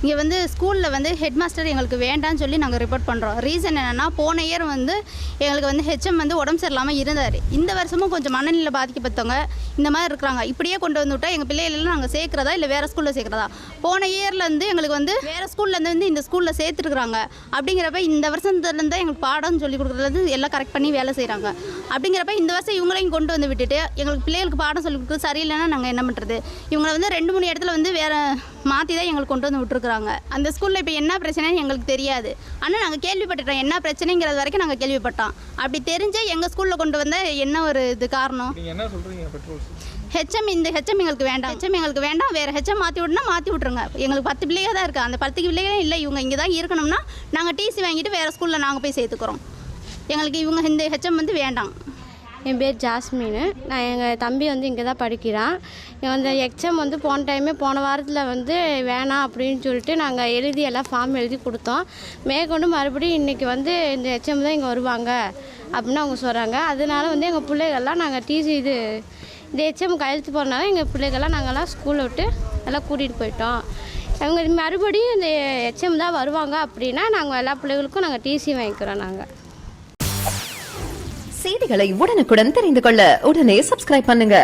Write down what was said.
இங்கே வந்து ஸ்கூலில் வந்து ஹெட் மாஸ்டர் எங்களுக்கு வேண்டாம்னு சொல்லி நாங்கள் ரிப்போர்ட் பண்ணுறோம். ரீசன் என்னென்னா, போன இயர் வந்து எங்களுக்கு வந்து ஹெச்எம் வந்து உடம்பு சரியில்லாமல் இருந்தார். இந்த வருஷமும் கொஞ்சம் மனநிலை பாதிக்கப்பட்டவங்க இந்த மாதிரி இருக்கிறாங்க. இப்படியே கொண்டு வந்து விட்டால் எங்கள் பிள்ளைகளெல்லாம் நாங்கள் சேர்க்குறதா இல்லை வேறு ஸ்கூலில் சேர்க்குறதா? போன இயர்லேருந்து எங்களுக்கு வந்து வேறு ஸ்கூல்லேருந்து வந்து இந்த ஸ்கூலில் சேர்த்துருக்குறாங்க. அப்படிங்கிறப்ப இந்த வருஷத்துலேருந்து எங்களுக்கு பாடம் சொல்லி கொடுக்குறதுலேருந்து எல்லாம் கரெக்ட் பண்ணி வேலை செய்கிறாங்க. அப்படிங்கிறப்ப இந்த வருஷம் இவங்களையும் கொண்டு வந்து விட்டுட்டு எங்களுக்கு பிள்ளைகளுக்கு பாடம் சொல்லி கொடுக்குறது சரியில்லைன்னா நாங்கள் என்ன பண்ணுறது? இவங்களை வந்து 2-3 இடத்துல வந்து வேறு மாற்றி தான் எங்களுக்கு கொண்டு வந்து விட்டுருக்குறாங்க. அந்த ஸ்கூலில் இப்போ என்ன பிரச்சனைன்னு எங்களுக்கு தெரியாது. ஆனால் நாங்கள் கேள்விப்பட்டுட்டோம், என்ன பிரச்சனைங்கிறது வரைக்கும் நாங்கள் கேள்விப்பட்டோம். அப்படி தெரிஞ்சே எங்கள் ஸ்கூலில் கொண்டு வந்த என்ன ஒரு இது காரணம்? ஹெச்எம் இந்த ஹெச்எம் எங்களுக்கு வேண்டாம், ஹெச்எம் எங்களுக்கு வேண்டாம், வேறு ஹெச்எம் மாற்றி விடணும்னா மாற்றி விட்ருங்க. எங்களுக்கு 10 பிள்ளைங்க தான் இருக்குது. அந்த 10 பிள்ளைகளே இல்லை, இவங்க இங்கே தான் இருக்கணும்னா நாங்கள் டிசி வாங்கிட்டு வேறு ஸ்கூலில் நாங்கள் போய் சேர்த்துக்கிறோம். எங்களுக்கு இவங்க இந்த ஹெச்எம் வந்து வேண்டாம். என் பேர் ஜாஸ்மின். நான் எங்கள் தம்பி வந்து இங்கே தான் படிக்கிறான். அந்த எக்ஸாம் வந்து போன வாரத்தில் வந்து வேணாம் அப்படின்னு சொல்லிட்டு நாங்கள் எழுதி எல்லாம் ஃபார்ம் எழுதி கொடுத்தோம். மேற்கொண்டு மறுபடியும் இன்றைக்கி வந்து இந்த எக்ஸாம் தான் இங்கே வருவாங்க அப்படின்னு அவங்க சொல்கிறாங்க. அதனால வந்து எங்கள் பிள்ளைகள்லாம் நாங்கள் டிசி இந்த எக்ஸாம் கையெழுத்து போகிறனால எங்கள் பிள்ளைகள்லாம் நாங்கள்லாம் ஸ்கூலை விட்டு எல்லாம் கூட்டிகிட்டு போயிட்டோம். அவங்க மறுபடியும் இந்த எக்ஸாம் தான் வருவாங்க அப்படின்னா நாங்கள் எல்லா பிள்ளைகளுக்கும் நாங்கள் டிசி வாங்கிக்கிறோம். நாங்கள் செய்திகளை உடனுக்குடன் தெரிந்து கொள்ள உடனே சப்ஸ்கிரைப் பண்ணுங்க.